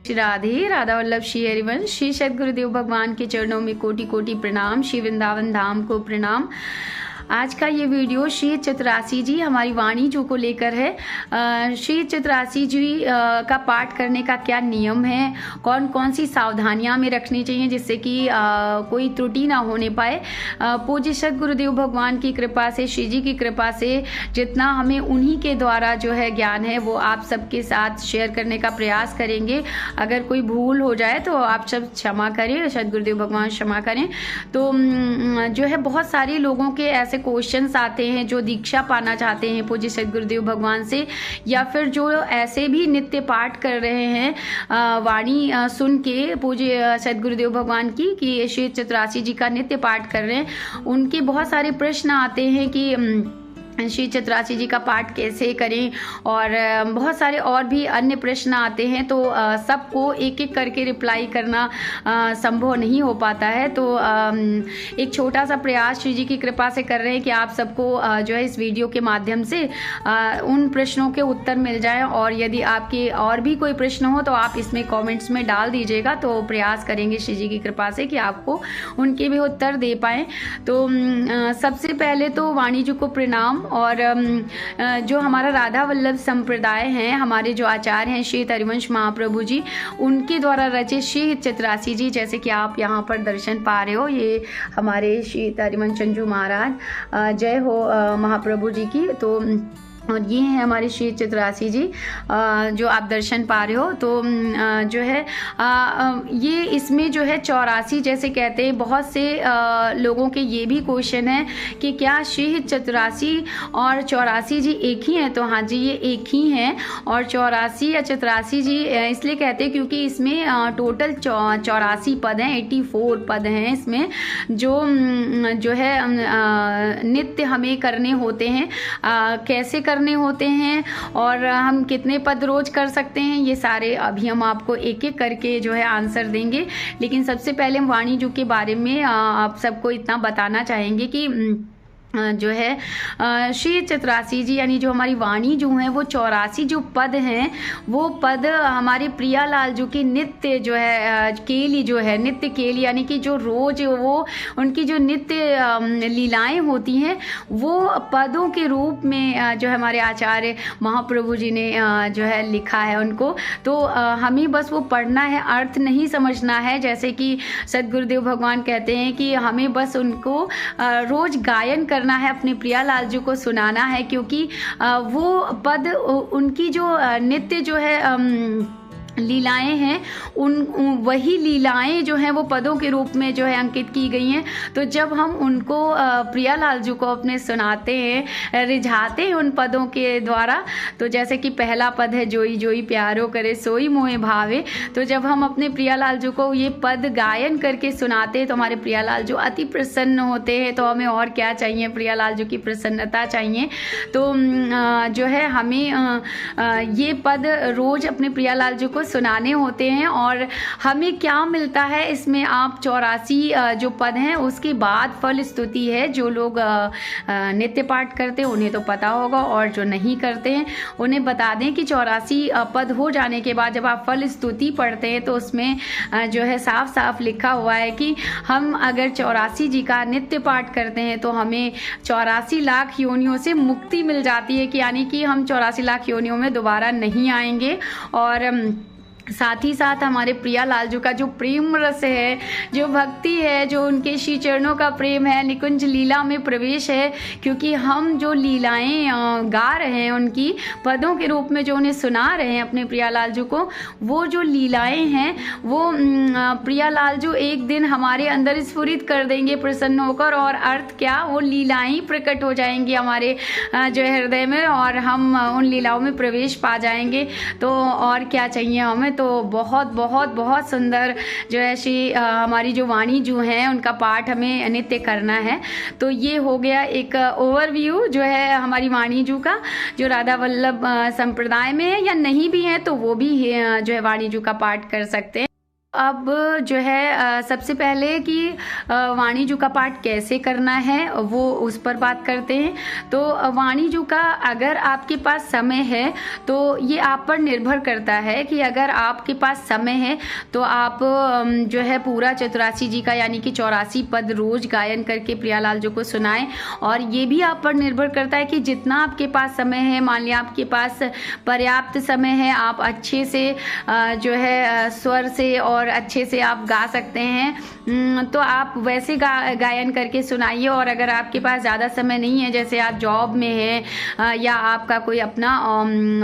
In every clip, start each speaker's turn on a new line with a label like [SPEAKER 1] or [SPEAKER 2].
[SPEAKER 1] श्री राधे राधा वल्लभ श्री हरिवंश। श्री सद्गुरुदेव भगवान के चरणों में कोटि कोटि प्रणाम। श्री वृंदावन धाम को प्रणाम। आज का ये वीडियो श्री चतुरासी जी हमारी वाणी जी को लेकर है। श्री चतुरासी जी का पाठ करने का क्या नियम है, कौन कौन सी सावधानियां हमें रखनी चाहिए जिससे कि कोई त्रुटि ना होने पाए। पूज्य सद्गुरुदेव भगवान की कृपा से, श्री जी की कृपा से जितना हमें उन्हीं के द्वारा जो है ज्ञान है वो आप सबके साथ शेयर करने का प्रयास करेंगे। अगर कोई भूल हो जाए तो आप सब क्षमा करें, सद्गुरुदेव भगवान क्षमा करें। तो जो है बहुत सारे लोगों के ऐसे क्वेश्चंस आते हैं जो दीक्षा पाना चाहते हैं पूज्य सद्गुरुदेव भगवान से, या फिर जो ऐसे भी नित्य पाठ कर रहे हैं वाणी सुन के पूज्य सद्गुरुदेव भगवान की कि श्री चतुरासी जी का नित्य पाठ कर रहे हैं। उनके बहुत सारे प्रश्न आते हैं कि श्री चतुरासी जी का पाठ कैसे करें, और बहुत सारे और भी अन्य प्रश्न आते हैं। तो सबको एक एक करके रिप्लाई करना संभव नहीं हो पाता है। तो एक छोटा सा प्रयास श्री जी की कृपा से कर रहे हैं कि आप सबको जो है इस वीडियो के माध्यम से उन प्रश्नों के उत्तर मिल जाएं। और यदि आपके और भी कोई प्रश्न हो तो आप इसमें कमेंट्स में डाल दीजिएगा, तो प्रयास करेंगे श्री जी की कृपा से कि आपको उनके भी उत्तर दे पाएँ। तो सबसे पहले तो वाणी जी को प्रणाम। और जो हमारा राधा वल्लभ संप्रदाय है, हमारे जो आचार्य हैं श्री हरिवंश महाप्रभु जी, उनके द्वारा रचित श्री चतुरासी जी, जैसे कि आप यहाँ पर दर्शन पा रहे हो, ये हमारे श्री हरिवंश चंद्रू महाराज, जय हो महाप्रभु जी की। तो और ये है हमारे श्री चतुरासी जी जो आप दर्शन पा रहे हो। तो जो है ये इसमें जो है 84 जैसे कहते हैं। बहुत से लोगों के ये भी क्वेश्चन है कि क्या श्री चतुरासी और 84 जी एक ही हैं। तो हाँ जी, ये एक ही हैं। और 84 या चतुरासी जी इसलिए कहते हैं क्योंकि इसमें टोटल 84 पद हैं, 84 पद हैं इसमें, जो है नित्य हमें करने होते हैं। कैसे करने होते हैं और हम कितने पद रोज कर सकते हैं, ये सारे अभी हम आपको एक एक करके जो है आंसर देंगे। लेकिन सबसे पहले हम वाणी जी के बारे में आप सबको इतना बताना चाहेंगे कि जो है श्री चतुरासी जी यानी जो हमारी वाणी जो है वो 84 जो पद हैं, वो पद हमारे प्रियालाल जी की नित्य जो है केली जो है, नित्य केली यानी कि जो रोज वो उनकी जो नित्य लीलाएं होती हैं, वो पदों के रूप में जो है हमारे आचार्य महाप्रभु जी ने जो है लिखा है उनको। तो हमें बस वो पढ़ना है, अर्थ नहीं समझना है। जैसे कि सद्गुरुदेव भगवान कहते हैं कि हमें बस उनको रोज गायन करना है, अपने प्रियालाल जी को सुनाना है, क्योंकि वो पद उनकी जो नित्य जो है लीलाएं हैं, वही लीलाएं जो हैं वो पदों के रूप में जो है अंकित की गई हैं। तो जब हम उनको प्रियालाल जी को अपने सुनाते हैं, रिझाते हैं उन पदों के द्वारा, तो जैसे कि पहला पद है जोई जोई प्यारो करे सोई मोहे भावे। तो जब हम अपने प्रियालाल जी को ये पद गायन करके सुनाते हैं तो हमारे प्रियालाल जी अति प्रसन्न होते हैं। तो हमें और क्या चाहिए, प्रियालाल जी की प्रसन्नता चाहिए। तो जो है हमें ये पद रोज अपने प्रियालाल जी को सुनाने होते हैं। और हमें क्या मिलता है इसमें, आप 84 जो पद हैं उसके बाद फल स्तुति है। जो लोग नित्य पाठ करते हैं उन्हें तो पता होगा, और जो नहीं करते हैं उन्हें बता दें कि 84 पद हो जाने के बाद जब आप फल स्तुति पढ़ते हैं तो उसमें जो है साफ साफ लिखा हुआ है कि हम अगर 84 जी का नित्य पाठ करते हैं तो हमें 84 लाख योनियों से मुक्ति मिल जाती है, कि यानी कि हम 84 लाख योनियों में दोबारा नहीं आएंगे। और साथ ही साथ हमारे प्रियालाल जी का जो प्रेम रस है, जो भक्ति है, जो उनके श्री चरणों का प्रेम है, निकुंज लीला में प्रवेश है। क्योंकि हम जो लीलाएं गा रहे हैं उनकी पदों के रूप में जो उन्हें सुना रहे हैं अपने प्रियालाल जी को, वो जो लीलाएं हैं वो प्रियालाल जी एक दिन हमारे अंदर स्फुरित कर देंगे प्रसन्न होकर। और अर्थ क्या, वो लीलाएं प्रकट हो जाएंगी हमारे जो हृदय में, और हम उन लीलाओं में प्रवेश पा जाएंगे। तो और क्या चाहिए हमें। तो बहुत बहुत बहुत सुंदर जो है श्री हमारी जो वाणी जो है उनका पाठ हमें नित्य करना है। तो ये हो गया एक ओवरव्यू जो है हमारी वाणी जी का, जो राधा वल्लभ संप्रदाय में है या नहीं भी है तो वो भी जो है वाणी जी का पाठ कर सकते हैं। अब जो है सबसे पहले कि वाणीजू का पाठ कैसे करना है वो उस पर बात करते हैं। तो वाणीजू का अगर आपके पास समय है तो ये आप पर निर्भर करता है कि अगर आपके पास समय है तो आप जो है पूरा चतुरासी जी का यानी कि 84 पद रोज गायन करके प्रियालाल जी को सुनाएं। और ये भी आप पर निर्भर करता है कि जितना आपके पास समय है, मान लिया आपके पास पर्याप्त समय है, आप अच्छे से जो है स्वर से और अच्छे से आप गा सकते हैं तो आप वैसे गायन करके सुनाइए। और अगर आपके पास ज़्यादा समय नहीं है, जैसे आप जॉब में हैं या आपका कोई अपना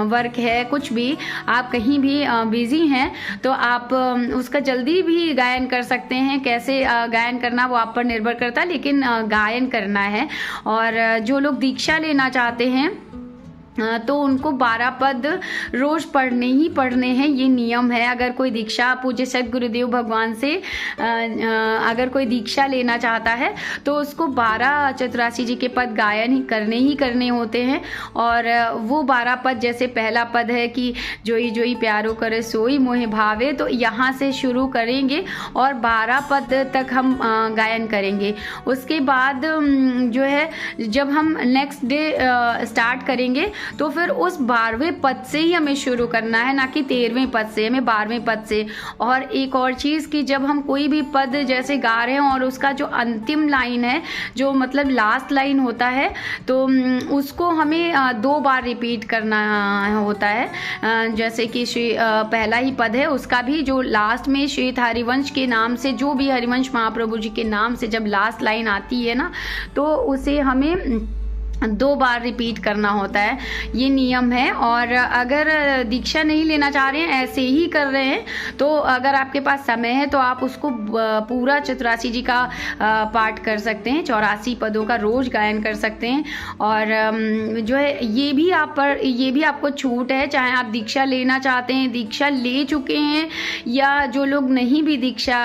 [SPEAKER 1] वर्क है, कुछ भी आप कहीं भी बिजी हैं, तो आप उसका जल्दी भी गायन कर सकते हैं। कैसे गायन करना वो आप पर निर्भर करता है, लेकिन गायन करना है। और जो लोग दीक्षा लेना चाहते हैं तो उनको 12 पद रोज पढ़ने ही पढ़ने हैं, ये नियम है। अगर कोई दीक्षा पूज्य सद्गुरुदेव भगवान से अगर कोई दीक्षा लेना चाहता है तो उसको 12 चतुरासी जी के पद गायन ही करने होते हैं। और वो 12 पद, जैसे पहला पद है कि जोई जोई प्यारो करे सोई मोहे भावे, तो यहाँ से शुरू करेंगे और 12 पद तक हम गायन करेंगे। उसके बाद जो है जब हम नेक्स्ट डे स्टार्ट करेंगे तो फिर उस 12वें पद से ही हमें शुरू करना है, ना कि 13वें पद से, हमें 12वें पद से। और एक और चीज़ कि जब हम कोई भी पद जैसे गा रहे हैं और उसका जो अंतिम लाइन है, जो मतलब लास्ट लाइन होता है, तो उसको हमें 2 बार रिपीट करना होता है। जैसे कि पहला ही पद है, उसका भी जो लास्ट में श्वेत हरिवंश के नाम से, जो भी हरिवंश महाप्रभु जी के नाम से जब लास्ट लाइन आती है ना, तो उसे हमें 2 बार रिपीट करना होता है, ये नियम है। और अगर दीक्षा नहीं लेना चाह रहे हैं, ऐसे ही कर रहे हैं, तो अगर आपके पास समय है तो आप उसको पूरा चतुरासी जी का पाठ कर सकते हैं, 84 पदों का रोज गायन कर सकते हैं। और जो है ये भी आपको छूट है, चाहे आप दीक्षा लेना चाहते हैं, दीक्षा ले चुके हैं, या जो लोग नहीं भी दीक्षा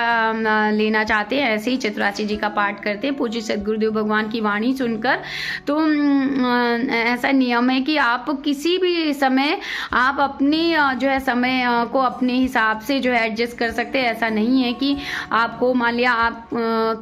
[SPEAKER 1] लेना चाहते हैं, ऐसे ही चतुरासी जी का पाठ करते हैं पूज्य सद्गुरुदेव भगवान की वाणी सुनकर। तो ऐसा नियम है कि आप किसी भी समय आप अपने जो है समय को अपने हिसाब से जो है एडजस्ट कर सकते हैं। ऐसा नहीं है कि आपको, मान लिया आप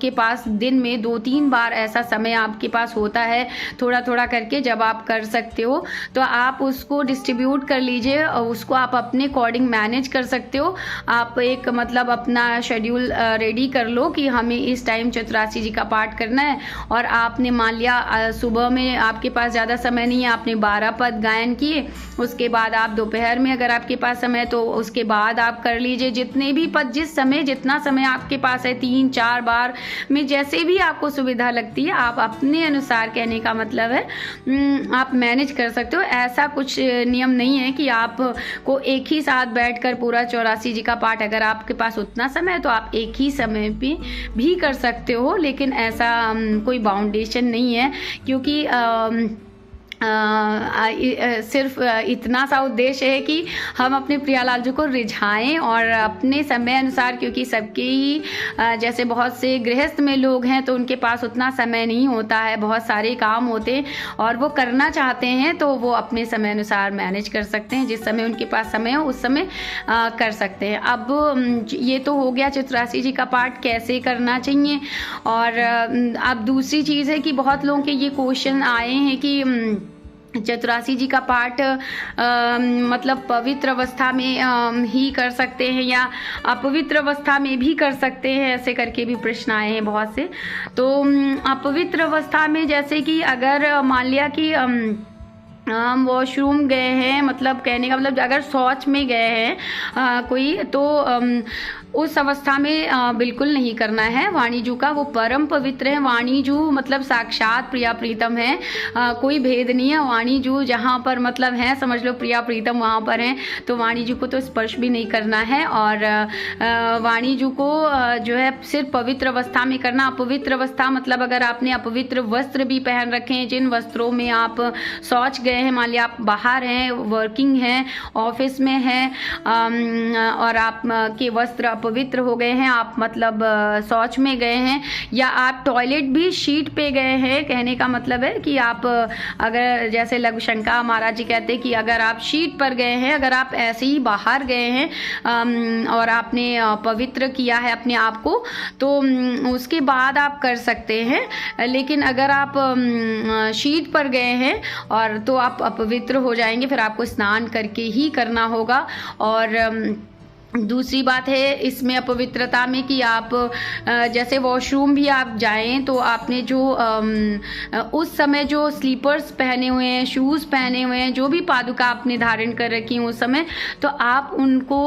[SPEAKER 1] के पास दिन में 2-3 बार ऐसा समय आपके पास होता है, थोड़ा थोड़ा करके जब आप कर सकते हो तो आप उसको डिस्ट्रीब्यूट कर लीजिए, उसको आप अपने अकॉर्डिंग मैनेज कर सकते हो। आप एक मतलब अपना शेड्यूल रेडी कर लो कि हमें इस टाइम चतुरासी जी का पाठ करना है, और आपने मान लिया सुबह में आपके पास ज़्यादा समय नहीं है, आपने 12 पद गायन किए, उसके बाद आप दोपहर में अगर आपके पास समय है तो उसके बाद आप कर लीजिए जितने भी पद, जितना समय आपके पास है, 3-4 बार में जैसे भी आपको सुविधा लगती है, आप अपने अनुसार, कहने का मतलब है आप मैनेज कर सकते हो। ऐसा कुछ नियम नहीं है कि आपको एक ही साथ बैठकर पूरा 84 जी का पाठ, अगर आपके पास उतना समय है तो आप एक ही समय पे भी कर सकते हो, लेकिन ऐसा कोई बाउंडेशन नहीं है, क्योंकि सिर्फ इतना सा उद्देश्य है कि हम अपने प्रियालाल जी को रिझाएं और अपने समय अनुसार, क्योंकि सबके ही जैसे बहुत से गृहस्थ में लोग हैं तो उनके पास उतना समय नहीं होता है, बहुत सारे काम होते हैं और वो करना चाहते हैं तो वो अपने समय अनुसार मैनेज कर सकते हैं, जिस समय उनके पास समय हो उस समय कर सकते हैं। अब ये तो हो गया चतुरासी जी का पाठ कैसे करना चाहिए। और अब दूसरी चीज़ है कि बहुत लोगों के ये क्वेश्चन आए हैं कि चतुरासी जी का पाठ मतलब पवित्र अवस्था में ही कर सकते हैं या अपवित्र अवस्था में भी कर सकते हैं, ऐसे करके भी प्रश्न आए हैं बहुत से। तो अपवित्र अवस्था में जैसे कि अगर मान लिया कि हम वॉशरूम गए हैं, मतलब कहने का मतलब अगर शौच में गए हैं कोई, तो उस अवस्था में बिल्कुल नहीं करना है। वाणीजू का वो परम पवित्र है, वाणीजू मतलब साक्षात प्रिया प्रीतम है, कोई भेद नहीं है। वाणीजू जहाँ पर मतलब है, समझ लो प्रिया प्रीतम वहाँ पर हैं, तो वाणीजू को तो स्पर्श भी नहीं करना है। और वाणीजू को जो है सिर्फ पवित्र अवस्था में करना। अपवित्र अवस्था मतलब अगर आपने अपवित्र वस्त्र भी पहन रखे हैं, जिन वस्त्रों में आप शौच गए हैं, मान लिया आप बाहर हैं, वर्किंग हैं, ऑफिस में हैं और आप के वस्त्र अपवित्र हो गए हैं, आप मतलब शौच में गए हैं, या आप टॉयलेट भी शीट पे गए हैं। कहने का मतलब है कि आप अगर जैसे लघु शंका महाराज जी कहते हैं कि अगर आप शीट पर गए हैं, अगर आप ऐसे ही बाहर गए हैं और आपने पवित्र किया है अपने आप को, तो उसके बाद आप कर सकते हैं। लेकिन अगर आप शीट पर गए हैं और तो आप अपवित्र हो जाएंगे, फिर आपको स्नान करके ही करना होगा। और दूसरी बात है इसमें अपवित्रता में कि आप जैसे वॉशरूम भी आप जाएं तो आपने जो उस समय जो स्लीपर्स पहने हुए हैं, शूज़ पहने हुए हैं, जो भी पादुका आपने धारण कर रखी हैं उस समय, तो आप उनको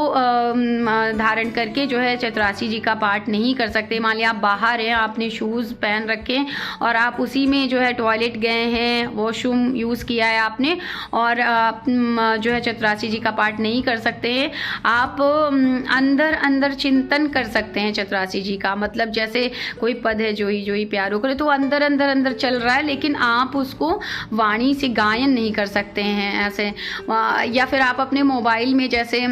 [SPEAKER 1] धारण करके जो है चतुरासी जी का पाठ नहीं कर सकते। मान लिया आप बाहर हैं, आपने शूज़ पहन रखे हैं और आप उसी में जो है टॉयलेट गए हैं, वॉशरूम यूज़ किया है आपने, और आप जो है चतुरासी जी का पाठ नहीं कर सकते हैं। आप अंदर अंदर चिंतन कर सकते हैं चतुरासी जी का, मतलब जैसे कोई पद है जो ही प्यारो करे, तो अंदर अंदर अंदर चल रहा है, लेकिन आप उसको वाणी से गायन नहीं कर सकते हैं ऐसे। या फिर आप अपने मोबाइल में जैसे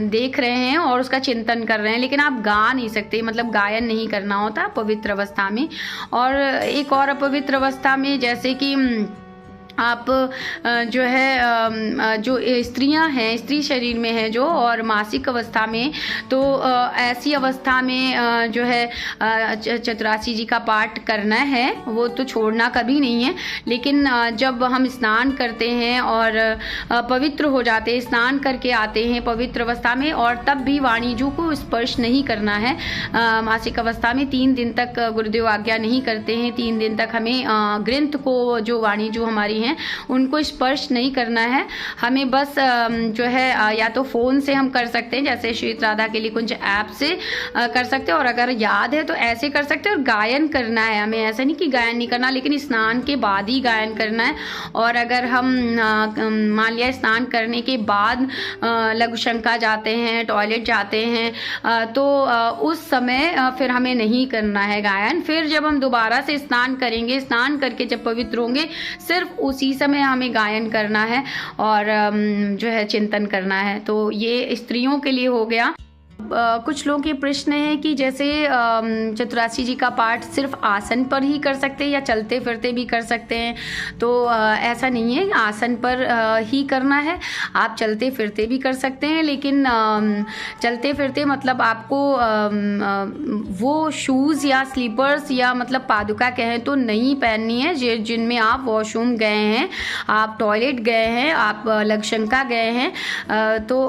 [SPEAKER 1] देख रहे हैं और उसका चिंतन कर रहे हैं, लेकिन आप गा नहीं सकते, मतलब गायन नहीं करना होता पवित्र अवस्था में। और एक और अपवित्र अवस्था में जैसे कि आप जो है जो स्त्रियां हैं, स्त्री शरीर में है जो, और मासिक अवस्था में, तो ऐसी अवस्था में जो है चतुरासी जी का पाठ करना है, वो तो छोड़ना कभी नहीं है। लेकिन जब हम स्नान करते हैं और पवित्र हो जाते हैं, स्नान करके आते हैं पवित्र अवस्था में, और तब भी वाणीजू को स्पर्श नहीं करना है। मासिक अवस्था में 3 दिन तक गुरुदेव आज्ञा नहीं करते हैं, 3 दिन तक हमें ग्रंथ को, जो वाणीजू हमारी हैं, उनको स्पर्श नहीं करना है। हमें बस जो है या तो फ़ोन से हम कर सकते हैं, जैसे श्री राधा के लिए कुछ ऐप से कर सकते हैं, और अगर याद है तो ऐसे कर सकते हैं। और गायन करना है हमें, ऐसा नहीं कि गायन नहीं करना, लेकिन स्नान के बाद ही गायन करना है। और अगर हम मान लिया स्नान करने के बाद लघु शंका जाते हैं, टॉयलेट जाते हैं, तो उस समय फिर हमें नहीं करना है गायन। फिर जब हम दोबारा से स्नान करेंगे, स्नान करके जब पवित्र होंगे, सिर्फ उसी समय हमें गायन करना है और जो है चिंतन करना है। तो ये स्त्रियों के लिए हो गया। कुछ लोगों के प्रश्न है कि जैसे चतुरासी जी का पाठ सिर्फ आसन पर ही कर सकते हैं या चलते फिरते भी कर सकते हैं, तो ऐसा नहीं है, आसन पर ही करना है। आप चलते फिरते भी कर सकते हैं, लेकिन चलते फिरते मतलब आपको वो शूज़ या स्लीपर्स या मतलब पादुका कहें तो नहीं पहननी है जिनमें आप वॉशरूम गए हैं, आप टॉयलेट गए हैं, आप लघुशंका गए हैं, तो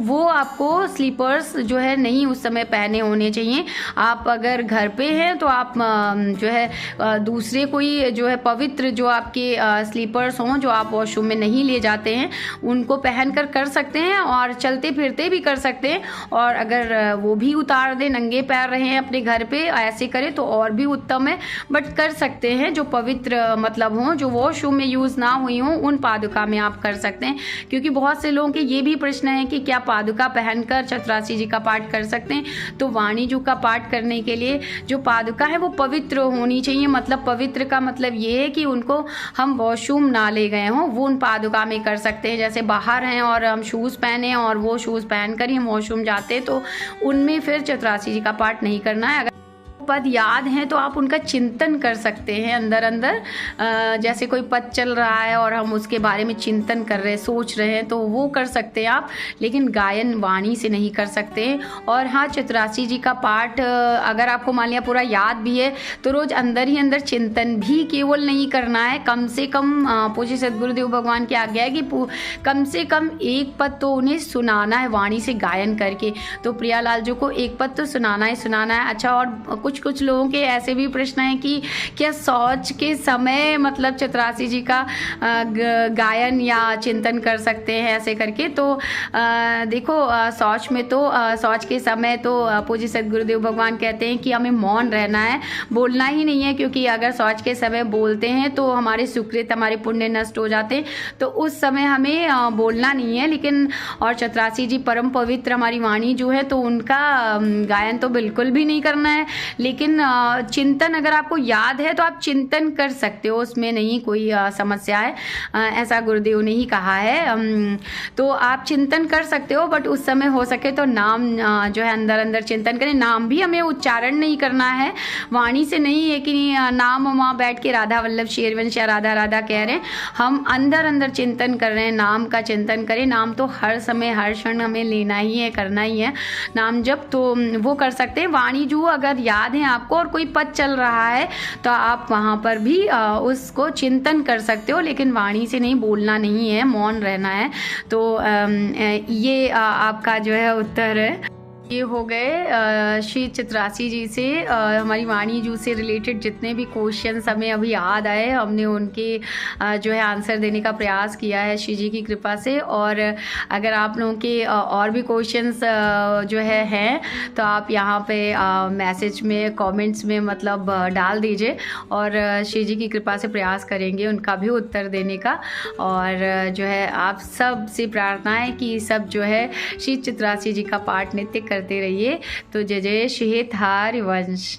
[SPEAKER 1] वो आपको स्लीपर्स जो है नहीं उस समय पहने होने चाहिए। आप अगर घर पे हैं तो आप जो है दूसरे कोई जो है पवित्र जो आपके स्लीपर्स हों, जो आप वॉशरूम में नहीं ले जाते हैं, उनको पहन कर सकते हैं, और चलते फिरते भी कर सकते हैं। और अगर वो भी उतार दें, नंगे पैर रहे हैं अपने घर पे, ऐसे करें तो और भी उत्तम है। बट कर सकते हैं जो पवित्र मतलब हों, जो वॉशरूम में यूज़ ना हुई हों, उन पादुका में आप कर सकते हैं। क्योंकि बहुत से लोगों के ये भी प्रश्न है कि क्या पादुका पहनकर चतुरासी जी का पाठ कर सकते हैं। तो वाणीजू का पाठ करने के लिए जो पादुका है वो पवित्र होनी चाहिए। मतलब पवित्र का मतलब ये है कि उनको हम वॉशरूम ना ले गए हों, वो उन पादुका में कर सकते हैं। जैसे बाहर हैं और हम शूज़ पहने और वो शूज़ पहनकर ही हम वॉशरूम जाते हैं, तो उनमें फिर चतुरासी जी का पाठ नहीं करना है। अगर पद याद हैं तो आप उनका चिंतन कर सकते हैं अंदर अंदर। जैसे कोई पद चल रहा है और हम उसके बारे में चिंतन कर रहे हैं, सोच रहे हैं, तो वो कर सकते हैं आप, लेकिन गायन वाणी से नहीं कर सकते। और हाँ, चतुरासी जी का पाठ अगर आपको मान लिया पूरा याद भी है तो रोज़ अंदर ही अंदर चिंतन भी केवल नहीं करना है, कम से कम पूज्य सद्गुरुदेव भगवान की आज्ञा है कि कम से कम एक पद तो उन्हें सुनाना है वाणी से गायन करके। तो प्रियालाल जी को एक पद तो सुनाना है। अच्छा, और कुछ लोगों के ऐसे भी प्रश्न हैं कि क्या शौच के समय मतलब चतुरासी जी का गायन या चिंतन कर सकते हैं ऐसे करके। तो देखो, शौच में तो शौच के समय तो पूज्य सद्गुरुदेव भगवान कहते हैं कि हमें मौन रहना है, बोलना ही नहीं है, क्योंकि अगर शौच के समय बोलते हैं तो हमारे सुकृत, हमारे पुण्य नष्ट हो जाते हैं, तो उस समय हमें बोलना नहीं है। लेकिन और चतुरासी जी परम पवित्र हमारी वाणी जो है, तो उनका गायन तो बिल्कुल भी नहीं करना है। लेकिन चिंतन अगर आपको याद है तो आप चिंतन कर सकते हो, उसमें नहीं कोई समस्या है, ऐसा गुरुदेव ने ही कहा है। तो आप चिंतन कर सकते हो, बट उस समय हो सके तो नाम जो है अंदर अंदर चिंतन करें। नाम भी हमें उच्चारण नहीं करना है, वाणी से नहीं है कि नाम वहाँ बैठ के राधा वल्लभ श्री हरिवंश या राधा राधा कह रहे हैं, हम अंदर अंदर चिंतन कर रहे हैं, नाम का चिंतन करें। नाम तो हर समय हर क्षण हमें लेना ही है, करना ही है नाम जब, तो वो कर सकते हैं। वाणी जो अगर याद है आपको और कोई पद चल रहा है तो आप वहाँ पर भी उसको चिंतन कर सकते हो, लेकिन वाणी से नहीं, बोलना नहीं है, मौन रहना है। तो ये आपका जो है उत्तर है। ये हो गए श्री चित्रासी जी से हमारी वाणी जू से रिलेटेड जितने भी क्वेश्चंस हमें अभी याद आए, हमने उनके जो है आंसर देने का प्रयास किया है श्री जी की कृपा से। और अगर आप लोगों के और भी क्वेश्चंस जो है हैं तो आप यहाँ पे मैसेज में, कमेंट्स में मतलब डाल दीजिए, और श्री जी की कृपा से प्रयास करेंगे उनका भी उत्तर देने का। और जो है आप सब से प्रार्थना है कि सब जो है श्री चित्रासी जी का पाठ नित्य करते रहिए। तो जय जय श्री हरिवंश।